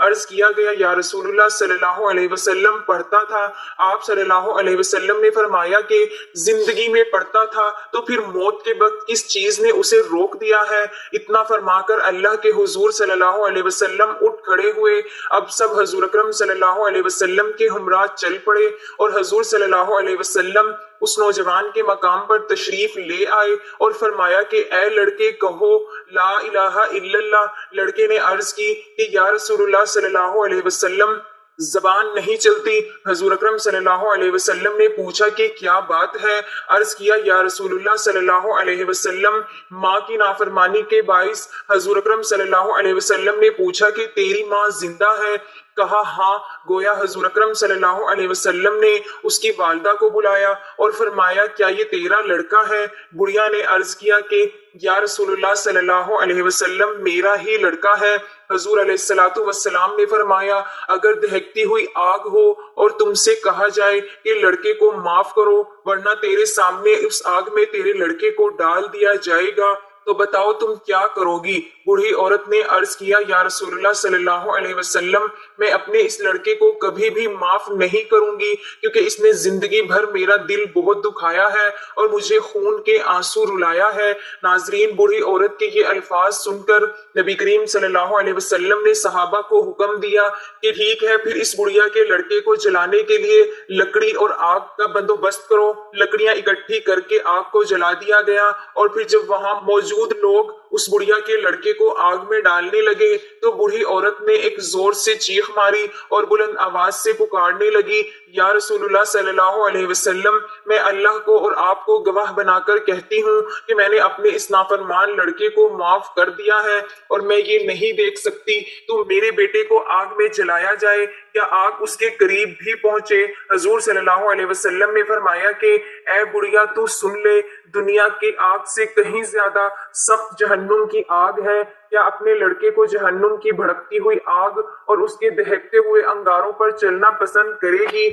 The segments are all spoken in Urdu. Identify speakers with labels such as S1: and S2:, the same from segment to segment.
S1: عرض کیا گیا یا رسول اللہ صلی اللہ علیہ وسلم پڑھتا تھا؟ آپ صلی اللہ علیہ وسلم نے فرمایا کہ زندگی میں پڑھتا تھا تو پھر موت کے وقت کس چیز نے اسے روک دیا ہے؟ اتنا فرما کر اللہ کے حضور صلی اللہ علیہ وسلم اٹھ کھڑے ہوئے۔ اب سب حضور اکرم صلی اللہ علیہ وسلم کے ہمراہ چل پڑے اور حضور صلی اللہ علیہ وسلم اس نوجوان کے مقام پر تشریف لے آئے اور فرمایا کہ اے لڑکے کہو لا الہ الا اللہ۔ لڑکے نے عرض کی کہ یا رسول اللہ صلی اللہ علیہ وسلم زبان نہیں چلتی۔ حضور اکرم صلی اللہ علیہ وسلم نے پوچھا کہ کیا بات ہے؟ عرض کیا یا رسول اللہ صلی اللہ علیہ وسلم ماں کی نافرمانی کے باعث۔ حضور اکرم صلی اللہ علیہ وسلم نے پوچھا کہ تیری ماں زندہ ہے؟ کہا ہاں۔ گویا حضور اکرم صلی اللہ علیہ وسلم نے اس کی والدہ کو بلایا اور فرمایا کیا یہ تیرا لڑکا ہے؟ بڑھیا نے عرض کیا کہ یا رسول اللہ صلی اللہ علیہ وسلم میرا ہی لڑکا ہے۔ حضور علیہ الصلوۃ والسلام نے فرمایا اگر دہکتی ہوئی آگ ہو اور تم سے کہا جائے کہ لڑکے کو معاف کرو ورنہ تیرے سامنے اس آگ میں تیرے لڑکے کو ڈال دیا جائے گا تو بتاؤ تم کیا کرو گی؟ بوڑھی عورت نے عرض کیا یا رسول اللہ صلی اللہ علیہ وسلم میں اپنے اس لڑکے کو کبھی بھی معاف نہیں کروں گی کیونکہ اس نے زندگی بھر میرا دل بہت دکھایا ہے اور مجھے خون کے آنسو رلایا ہے۔ ناظرین، بوڑھی عورت کے یہ الفاظ سن کر نبی کریم صلی اللہ علیہ وسلم نے صحابہ کو حکم دیا کہ ٹھیک ہے پھر اس بڑھیا کے لڑکے کو جلانے کے لیے لکڑی اور آگ کا بندوبست کرو۔ لکڑیاں اکٹھی کر کے آگ کو جلا دیا گیا اور پھر جب وہاں موجود لوگ اس بڑھیا کے لڑکے کو آگ میں ڈالنے لگے تو بوڑھی عورت نے ایک زور سے چیخ ماری اور بلند آواز سے پکارنے لگی یا رسول اللہ صلی اللہ علیہ وسلم میں اللہ کو اور آپ کو گواہ بنا کر کہتی ہوں کہ میں نے اپنے اس نافرمان لڑکے کو معاف کر دیا ہے اور میں یہ نہیں دیکھ سکتی تو میرے بیٹے کو آگ میں جلایا جائے یا آگ اس کے قریب بھی پہنچے۔ حضور صلی اللہ علیہ وسلم نے فرمایا کہ اے بڑھیا تو سن لے، دنیا کی آگ سے کہیں زیادہ سخت جہنم کی آگ ہے۔ کیا اپنے لڑکے کو جہنم کی بھڑکتی ہوئی آگ اور اس کے دہکتے ہوئے انگاروں پر چلنا پسند کرے گی؟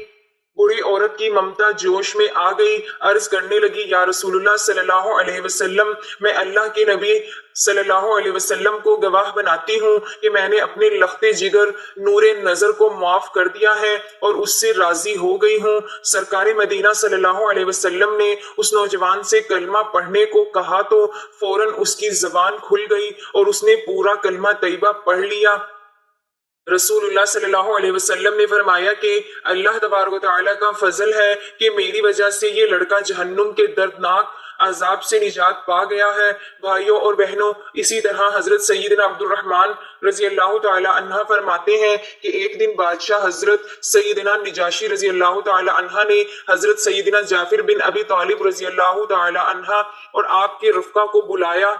S1: بوڑھی عورت کی ممتا جوش میں آ گئی، عرض کرنے لگی یا رسول اللہ صلی اللہ علیہ وسلم میں اللہ کے نبی صلی اللہ علیہ وسلم کو گواہ بناتی ہوں کہ میں نے اپنے لخت جگر نور نظر کو معاف کر دیا ہے اور اس سے راضی ہو گئی ہوں۔ سرکار مدینہ صلی اللہ علیہ وسلم نے اس نوجوان سے کلمہ پڑھنے کو کہا تو فوراً اس کی زبان کھل گئی اور اس نے پورا کلمہ طیبہ پڑھ لیا۔ رسول اللہ صلی اللہ علیہ وسلم نے فرمایا کہ اللہ تبارک و تعالیٰ کا فضل ہے کہ میری وجہ سے یہ لڑکا جہنم کے دردناک عذاب سے نجات پا گیا ہے۔ بھائیوں اور بہنوں، اسی طرح حضرت سیدنا عبد الرحمن رضی اللہ تعالی عنہ فرماتے ہیں کہ ایک دن بادشاہ حضرت سیدنا نجاشی رضی اللہ تعالی عنہ نے حضرت سیدنا جعفر بن ابی طالب رضی اللہ تعالی عنہ اور آپ کے رفقا کو بلایا۔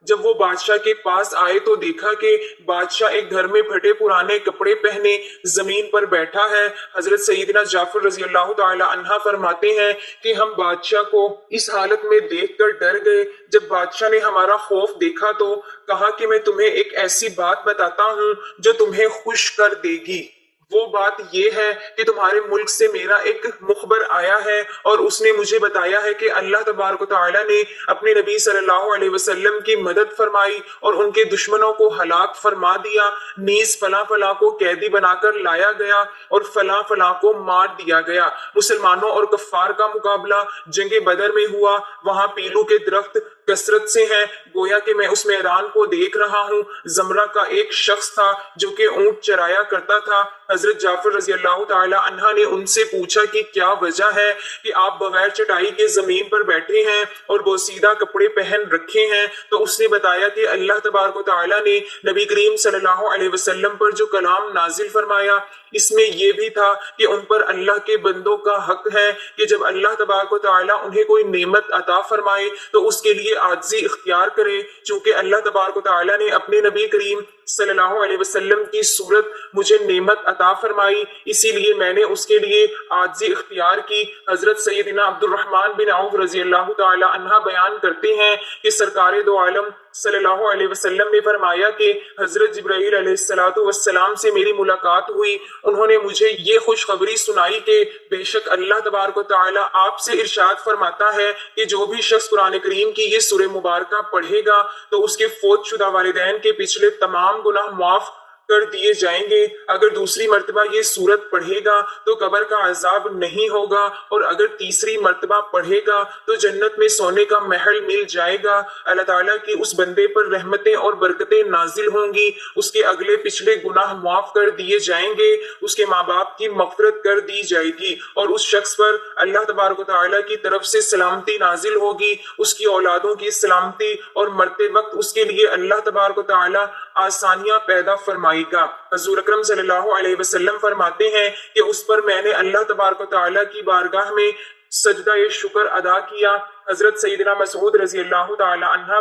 S1: جب وہ بادشاہ کے پاس آئے تو دیکھا کہ بادشاہ ایک گھر میں پھٹے پرانے کپڑے پہنے زمین پر بیٹھا ہے۔ حضرت سیدنا جعفر رضی اللہ تعالی عنہ فرماتے ہیں کہ ہم بادشاہ کو اس حالت میں دیکھ کر ڈر گئے۔ جب بادشاہ نے ہمارا خوف دیکھا تو کہا کہ میں تمہیں ایک ایسی بات بتاتا ہوں جو تمہیں خوش کر دے گی۔ وہ بات یہ ہے کہ تمہارے ملک سے میرا ایک مخبر آیا ہے اور اس نے مجھے بتایا ہے کہ اللہ تبارک و تعالیٰ نے اپنے نبی صلی اللہ علیہ وسلم کی مدد فرمائی اور ان کے دشمنوں کو ہلاک فرما دیا، نیز فلاں فلاں کو قیدی بنا کر لایا گیا اور فلاں فلاں کو مار دیا گیا۔ مسلمانوں اور کفار کا مقابلہ جنگ بدر میں ہوا، وہاں پیلو کے درخت کثرت سے ہیں، گویا کہ میں اس میدان کو دیکھ رہا ہوں۔ زمرہ کا ایک شخص تھا جو کہ اونٹ چرایا کرتا تھا۔ حضرت جعفر رضی اللہ تعالی عنہ نے ان سے پوچھا کہ کیا وجہ ہے کہ آپ بغیر چٹائی کے زمین پر بیٹھے ہیں اور بوسیدہ کپڑے پہن رکھے ہیں؟ تو اس نے بتایا کہ اللہ تبارک و تعالی نے نبی کریم صلی اللہ علیہ وسلم پر جو کلام نازل فرمایا اس میں یہ بھی تھا کہ ان پر اللہ کے بندوں کا حق ہے کہ جب اللہ تبارک و تعالی انہیں کوئی نعمت عطا فرمائے تو اس کے لیے عاجزی اختیار کرے۔ چونکہ اللہ تبارک و تعالی نے اپنے نبی کریم صلی اللہ علیہ وسلم کی صورت مجھے نعمت عطا فرمائی، اسی لیے میں نے اس کے لیے عاجزی اختیار کی۔ حضرت سیدنا عبد الرحمن بن عوف رضی اللہ تعالی عنہ بیان کرتے ہیں کہ سرکار دو عالم صلی اللہ علیہ وسلم نے فرمایا کہ حضرت جبرائیل علیہ السلام سے میری ملاقات ہوئی، انہوں نے مجھے یہ خوشخبری سنائی کہ بے شک اللہ تبارک و تعالی آپ سے ارشاد فرماتا ہے کہ جو بھی شخص قرآن کریم کی یہ سورہ مبارکہ پڑھے گا تو اس کے فوت شدہ والدین کے پچھلے تمام گناہ معاف کر دیے جائیں گے۔ اگر دوسری مرتبہ یہ سورت پڑھے گا تو قبر کا عذاب نہیں ہوگا، اور اگر تیسری مرتبہ پڑھے گا تو جنت میں سونے کا محل مل جائے گا۔ اللہ تعالیٰ کی اس بندے پر رحمتیں اور برکتیں نازل ہوں گی، اس کے اگلے پچھلے گناہ معاف کر دیے جائیں گے، اس کے ماں باپ کی مغفرت کر دی جائے گی، اور اس شخص پر اللہ تبارک و تعالیٰ کی طرف سے سلامتی نازل ہوگی، اس کی اولادوں کی سلامتی، اور مرتے وقت اس کے لیے اللہ تبارک و تعالیٰ آسانیاں پیدا فرمائے گا۔ حضور اکرم صلی اللہ علیہ وسلم فرماتے ہیں کہ اس پر میں نے اللہ تبارک و تعالیٰ کی بارگاہ میں سجدہ شکر ادا کیا۔ حضرت سیدنا مسعود رضی اللہ تعالیٰ عنہ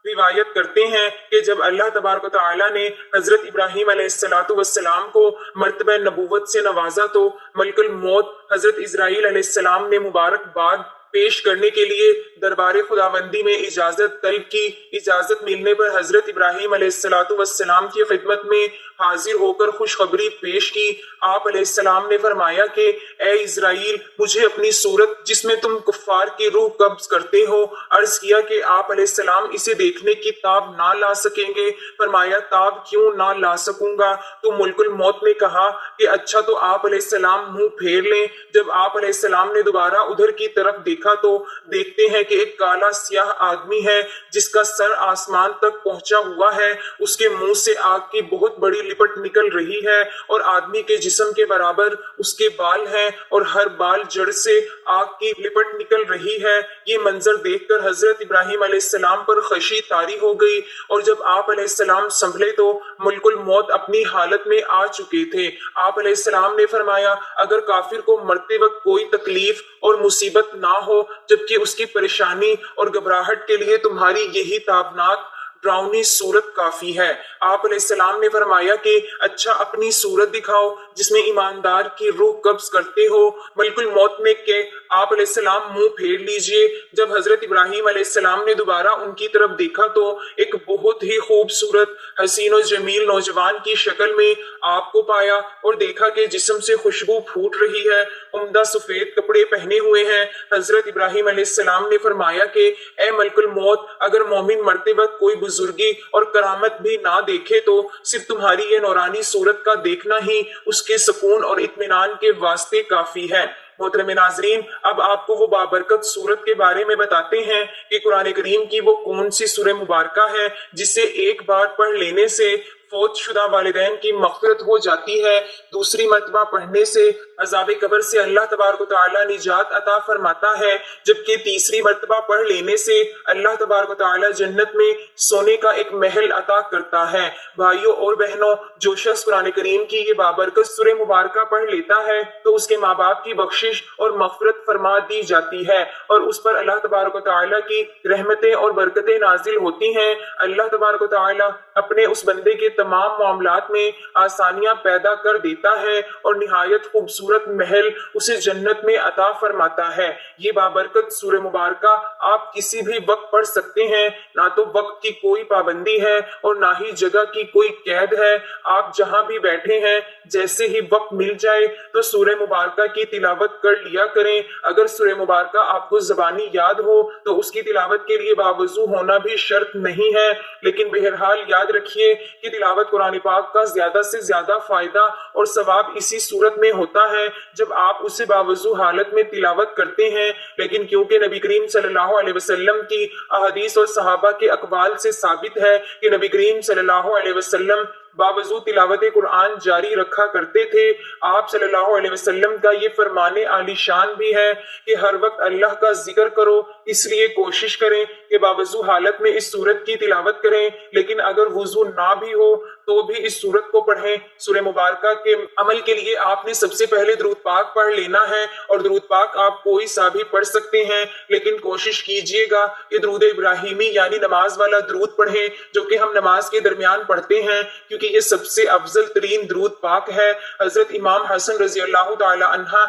S1: روایت کرتے ہیں کہ جب اللہ تبارک و تعالیٰ نے حضرت ابراہیم علیہ السلام کو مرتبہ نبوت سے نوازا تو ملک الموت حضرت اسرائیل علیہ السلام نے مبارکباد پیش کرنے کے لیے دربار خداوندی میں اجازت طلب کی۔ اجازت ملنے پر حضرت ابراہیم علیہ السلام کی خدمت میں حاضر ہو کر خوشخبری پیش کی۔ آپ علیہ السلام نے فرمایا کہ اے اسرائیل، مجھے اپنی صورت جس میں تم کفار کی روح قبض کرتے ہو۔ عرض کیا کہ آپ علیہ السلام اسے دیکھنے کی تاب نہ لا سکیں گے۔ فرمایا تاب کیوں نہ لا سکوں گا؟ تو ملک الموت نے کہا کہ اچھا تو آپ علیہ السلام منہ پھیر لیں۔ جب آپ علیہ السلام نے دوبارہ ادھر کی طرف دیکھا تو دیکھتے ہیں کہ ایک کالا سیاہ آدمی ہے جس کا سر آسمان تک پہنچا ہوا ہے، اس کے منہ سے آگ کی بہت بڑی لپٹ نکل رہی ہے، اور آدمی کے جسم کے برابر اس کے بال ہیں، اور ہر بال جڑ سے آگ کی لپٹ نکل رہی ہے۔ یہ منظر دیکھ کر حضرت ابراہیم علیہ السلام پر خشی طاری ہو گئی، اور جب آپ علیہ السلام سنبھلے تو ملک الموت اپنی حالت میں آ چکے تھے۔ آپ علیہ السلام نے فرمایا اگر کافر کو مرتے وقت کوئی تکلیف اور مصیبت نہ ہو جبکہ اس کی پریشانی اور گھبراہٹ کے لیے تمہاری یہی تابناک ڈراؤنی صورت کافی ہے۔ آپ علیہ السلام نے فرمایا کہ اچھا اپنی صورت دکھاؤ جس میں ایماندار کی روح قبض کرتے ہو۔ ملک الموت نے کہ آپ علیہ السلام منہ پھیر لیجئے۔ جب حضرت ابراہیم علیہ السلام نے دوبارہ ان کی طرف دیکھا تو ایک بہت ہی خوبصورت حسین و جمیل نوجوان کی شکل میں آپ کو پایا، اور دیکھا کہ جسم سے خوشبو پھوٹ رہی ہے، عمدہ سفید کپڑے پہنے ہوئے ہیں۔ حضرت ابراہیم علیہ السلام نے فرمایا کہ اے ملک الموت، اگر مومن مرتے وقت کوئی بزرگی اور کرامت بھی نہ دیکھے تو صرف تمہاری یہ نورانی صورت کا دیکھنا ہی اس کے سکون اور اطمینان کے واسطے کافی ہے۔ محترم ناظرین، اب آپ کو وہ بابرکت سورت کے بارے میں بتاتے ہیں کہ قرآن کریم کی وہ کون سی سورہ مبارکہ ہے جسے ایک بار پڑھ لینے سے فوت شدہ والدین کی مغفرت ہو جاتی ہے، دوسری مرتبہ پڑھنے سے عذاب قبر سے اللہ تبارک و تعالیٰ نجات عطا فرماتا ہے، جبکہ تیسری مرتبہ پڑھ لینے سے اللہ تبارک و تعالیٰ جنت میں سونے کا ایک محل عطا کرتا ہے۔ بھائیوں اور بہنوں، جو شخص قرآن کریم کی یہ بابرکت سورہ مبارکہ پڑھ لیتا ہے تو اس کے ماں باپ کی بخشش اور مغفرت فرما دی جاتی ہے، اور اس پر اللہ تبارک و تعالیٰ کی رحمتیں اور برکتیں نازل ہوتی ہیں۔ اللہ تبارک و تعالیٰ اپنے اس بندے کے تمام معاملات میں آسانیاں پیدا کر دیتا ہے، اور نہایت خوبصورت محل اسے جنت میں عطا فرماتا ہے۔ یہ بابرکت سورہ مبارکہ آپ کسی بھی وقت پڑھ سکتے ہیں، نہ تو وقت کی کوئی پابندی ہے اور نہ ہی جگہ کی کوئی قید ہے۔ آپ جہاں بھی بیٹھے ہیں جیسے ہی وقت مل جائے تو سورہ مبارکہ کی تلاوت کر لیا کریں۔ اگر سورہ مبارکہ آپ کو زبانی یاد ہو تو اس کی تلاوت کے لیے باوضو ہونا بھی شرط نہیں ہے، لیکن بہرحال یاد رکھیے کہ تلاوت قرآن پاک کا زیادہ سے زیادہ فائدہ اور ثواب اسی صورت میں ہوتا ہے جب آپ اسے باوضو حالت میں تلاوت کرتے ہیں، لیکن کیونکہ نبی کریم صلی اللہ علیہ وسلم کی احادیث اور صحابہ کے اقوال سے ثابت ہے کہ نبی کریم صلی اللہ علیہ وسلم باوضو تلاوت قرآن جاری رکھا کرتے تھے۔ آپ صلی اللہ علیہ وسلم کا یہ فرمان عالی شان بھی ہے کہ ہر وقت اللہ کا ذکر کرو، اس لیے کوشش کریں کہ باوضو حالت میں اس سورت کی تلاوت کریں، لیکن اگر وضو نہ بھی ہو تو بھی اس سورت کو پڑھیں۔ سورہ مبارکہ کے عمل کے لیے آپ نے سب سے پہلے درود پاک پڑھ لینا ہے، اور درود پاک آپ کوئی سا بھی پڑھ سکتے ہیں، لیکن کوشش کیجئے گا کہ درود ابراہیمی یعنی نماز والا درود پڑھیں جو کہ ہم نماز کے درمیان پڑھتے ہیں، کیونکہ یہ سب سے افضل ترین درود پاک ہے۔ حضرت امام حسن رضی اللہ تعالی عنہ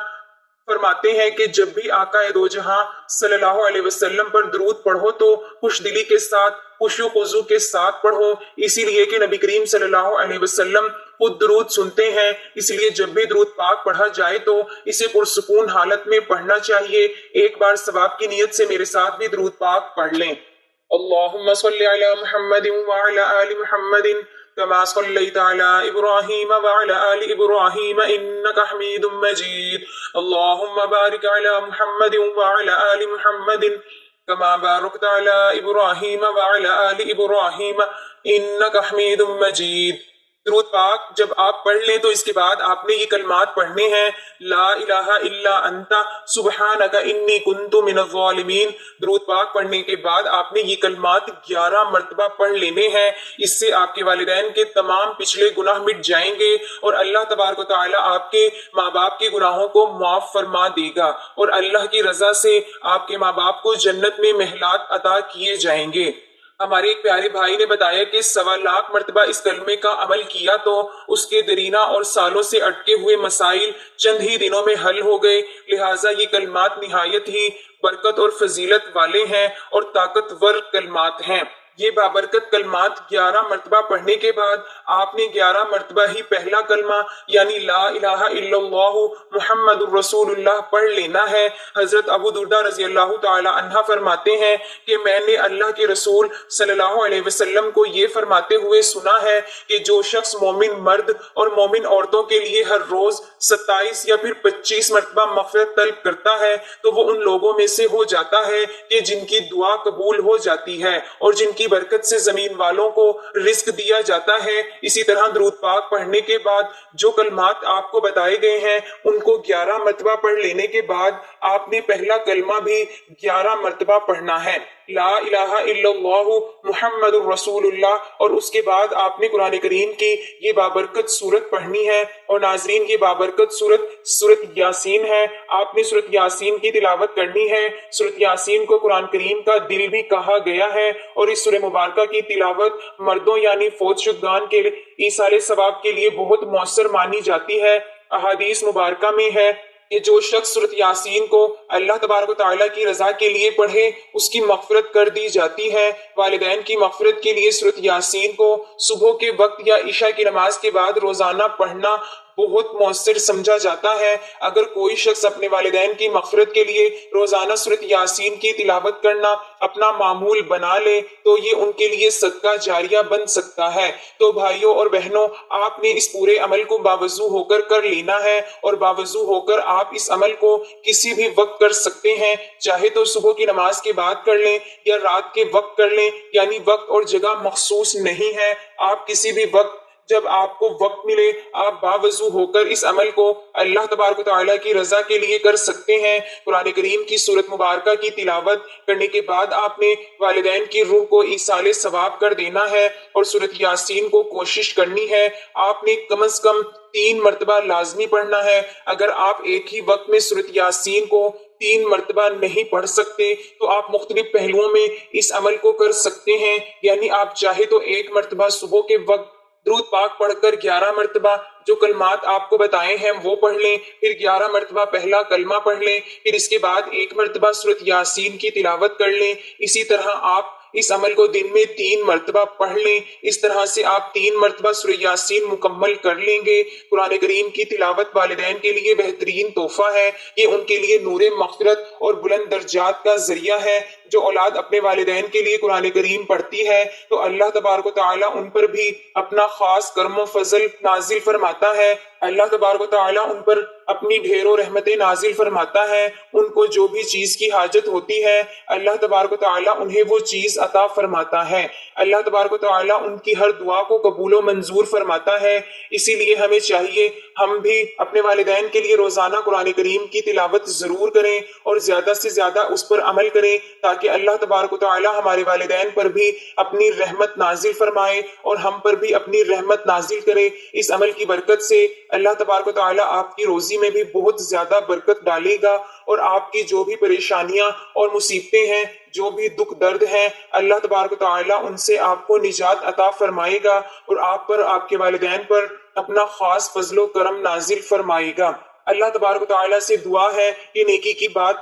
S1: فرماتے ہیں کہ جب بھی آقا دو جہاں صلی اللہ علیہ وسلم پر درود پڑھو تو خوش دلی کے ساتھ، خشوع و خضوع کے ساتھ پڑھو، اسی لیے کہ نبی کریم صلی اللہ علیہ وسلم خود درود سنتے ہیں، اس لیے جب بھی درود پاک پڑھا جائے تو اسے پرسکون حالت میں پڑھنا چاہیے۔ ایک بار ثواب کی نیت سے میرے ساتھ بھی درود پاک پڑھ لیں۔ اللہم صلی علی محمد وعلی آل محمد كما صليت على إبراهيم وعلى آل إبراهيم إنك حميد مجيد اللهم بارك على محمد وعلى آل محمد كما باركت على إبراهيم وعلى آل إبراهيم إنك حميد مجيد۔ درود پاک جب آپ پڑھ لیں تو اس کے بعد آپ نے یہ کلمات پڑھنے ہیں، لا الہ الا انت سبحانک انی کنت من الظالمین۔ درود پاک پڑھنے کے بعد آپ نے یہ کلمات 11 مرتبہ پڑھ لینے ہیں۔ اس سے آپ کے والدین کے تمام پچھلے گناہ مٹ جائیں گے اور اللہ تبارک و تعالی آپ کے ماں باپ کے گناہوں کو معاف فرما دے گا، اور اللہ کی رضا سے آپ کے ماں باپ کو جنت میں محلات عطا کیے جائیں گے۔ ہمارے ایک پیارے بھائی نے بتایا کہ 1.25 لاکھ مرتبہ اس کلمے کا عمل کیا تو اس کے درینہ اور سالوں سے اٹکے ہوئے مسائل چند ہی دنوں میں حل ہو گئے، لہٰذا یہ کلمات نہایت ہی برکت اور فضیلت والے ہیں اور طاقتور کلمات ہیں۔ یہ بابرکت کلمات 11 مرتبہ پڑھنے کے بعد آپ نے 11 مرتبہ ہی پہلا کلمہ یعنی لا الہ الا اللہ محمد الرسول اللہ پڑھ لینا ہے۔ حضرت ابو دردہ رضی اللہ تعالی عنہ فرماتے ہیں کہ میں نے اللہ کے رسول صلی اللہ علیہ وسلم کو یہ فرماتے ہوئے سنا ہے کہ جو شخص مومن مرد اور مومن عورتوں کے لیے ہر روز 27 یا پھر 25 مرتبہ مغفرت طلب کرتا ہے تو وہ ان لوگوں میں سے ہو جاتا ہے کہ جن کی دعا قبول ہو جاتی ہے اور جن کی برکت سے زمین والوں کو رزق دیا جاتا ہے۔ اسی طرح درود پاک پڑھنے کے بعد جو کلمات آپ کو بتائے گئے ہیں ان کو 11 مرتبہ پڑھ لینے کے بعد آپ نے پہلا کلمہ بھی 11 مرتبہ پڑھنا ہے، لا الہ الا اللہ محمد الرسول اللہ، اور اس کے بعد آپ نے قرآن کریم کی یہ بابرکت سورت پڑھنی ہے۔ اور ناظرین یہ بابرکت سورت یاسین ہے، آپ نے سورت یاسین کی تلاوت کرنی ہے۔ سورت یاسین کو قرآن کریم کا دل بھی کہا گیا ہے، اور اس سورہ مبارکہ کی تلاوت مردوں یعنی فوت شدگان کے ایصال ثواب کے لیے بہت مؤثر مانی جاتی ہے۔ احادیث مبارکہ میں ہے کہ جو شخص سورت یاسین کو اللہ تبارک و تعالیٰ کی رضا کے لیے پڑھے اس کی مغفرت کر دی جاتی ہے۔ والدین کی مغفرت کے لیے سورت یاسین کو صبح کے وقت یا عشاء کی نماز کے بعد روزانہ پڑھنا بہت مؤثر سمجھا جاتا ہے۔ اگر کوئی شخص اپنے والدین کی مغفرت کے لیے روزانہ سورت یاسین کی تلاوت کرنا اپنا معمول بنا لے تو یہ ان کے لیے صدقہ جاریہ بن سکتا ہے۔ تو بھائیوں اور بہنوں، آپ نے اس پورے عمل کو باوضو ہو کر لینا ہے، اور باوضو ہو کر آپ اس عمل کو کسی بھی وقت کر سکتے ہیں، چاہے تو صبح کی نماز کے بعد کر لیں یا رات کے وقت کر لیں، یعنی وقت اور جگہ مخصوص نہیں ہے۔ آپ کسی بھی وقت جب آپ کو وقت ملے آپ باوضو ہو کر اس عمل کو اللہ تبارک و تعالیٰ کی رضا کے لیے کر سکتے ہیں۔ قرآن کریم کی سورت مبارکہ کی تلاوت کرنے کے بعد آپ نے والدین کی روح کو ایصال ثواب کر دینا ہے، اور سورت یاسین کو کوشش کرنی ہے آپ نے کم از کم 3 مرتبہ لازمی پڑھنا ہے۔ اگر آپ ایک ہی وقت میں سورت یاسین کو 3 مرتبہ نہیں پڑھ سکتے تو آپ مختلف پہلوؤں میں اس عمل کو کر سکتے ہیں، یعنی آپ چاہے تو 1 مرتبہ صبح کے وقت درود پاک پڑھ کر 11 مرتبہ جو کلمات آپ کو بتائے ہیں وہ پڑھ لیں، پھر 11 مرتبہ پہلا کلمہ پڑھ لیں، پھر اس کے بعد 1 مرتبہ سورت یاسین کی تلاوت کر لیں۔ اسی طرح آپ اس عمل کو دن میں 3 مرتبہ پڑھ لیں۔ اس طرح سے آپ 3 مرتبہ سورہ یاسین مکمل کر لیں گے۔ قرآن کریم کی تلاوت والدین کے لیے بہترین تحفہ ہے، یہ ان کے لیے نور مغفرت اور بلند درجات کا ذریعہ ہے۔ جو اولاد اپنے والدین کے لیے قرآن کریم پڑھتی ہے تو اللہ تبارک و تعالیٰ ان پر بھی اپنا خاص کرم و فضل نازل فرماتا ہے۔ اللہ تبارک و تعالیٰ ان پر اپنی ڈھیروں رحمتیں نازل فرماتا ہے۔ ان کو جو بھی چیز کی حاجت ہوتی ہے اللہ تبارک و تعالیٰ انہیں وہ چیز عطا فرماتا ہے۔ اللہ تبارک و تعالیٰ ان کی ہر دعا کو قبول و منظور فرماتا ہے۔ اسی لیے ہمیں چاہیے ہم بھی اپنے والدین کے لیے روزانہ قرآن کریم کی تلاوت ضرور کریں اور زیادہ سے زیادہ اس پر عمل کریں، تاکہ اللہ تبارک و تعالیٰ ہمارے والدین پر بھی اپنی رحمت نازل فرمائے اور ہم پر بھی اپنی رحمت نازل کرے۔ اس عمل کی برکت سے اللہ تبارک و تعالیٰ آپ کی روزی میں بھی بہت زیادہ برکت ڈالے گا، اور آپ کی جو بھی پریشانیاں اور مصیبتیں ہیں، جو بھی دکھ درد ہیں، اللہ تبارک و تعالیٰ ان سے آپ کو نجات عطا فرمائے گا اور آپ پر، آپ کے والدین پر اپنا خاص فضل و کرم نازل فرمائے گا۔ اللہ تبارک و تعالیٰ سے دعا ہے کہ نیکی کی بات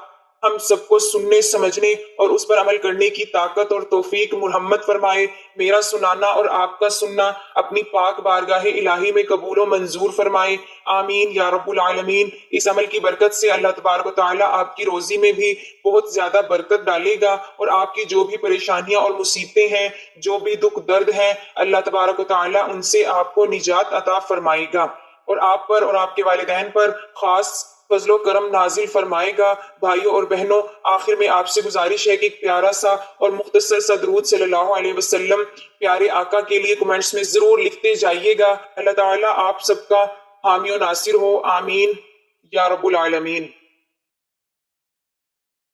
S1: ہم سب کو سننے سمجھنے اور اس پر عمل کرنے کی طاقت اور توفیق مرحمت فرمائے۔ میرا سنانا اور آپ کا سننا اپنی پاک بارگاہ الہی میں قبول و منظور فرمائے، آمین یا رب العالمین۔ اس عمل کی برکت سے اللہ تبارک و تعالیٰ آپ کی روزی میں بھی بہت زیادہ برکت ڈالے گا، اور آپ کی جو بھی پریشانیاں اور مصیبتیں ہیں، جو بھی دکھ درد ہیں، اللہ تبارک و تعالیٰ ان سے آپ کو نجات عطا فرمائے گا، اور آپ پر اور آپ کے والدین پر خاص فضل و کرم نازل فرمائے گا۔ بھائیوں اور بہنوں، آخر میں آپ سے گزارش ہے کہ ایک پیارا سا اور مختصر سا درود صلی اللہ علیہ وسلم پیارے آقا کے لیے کمنٹس میں ضرور لکھتے جائیے گا۔ اللہ تعالیٰ آپ سب کا حامی و ناصر ہو، آمین یا رب العالمین۔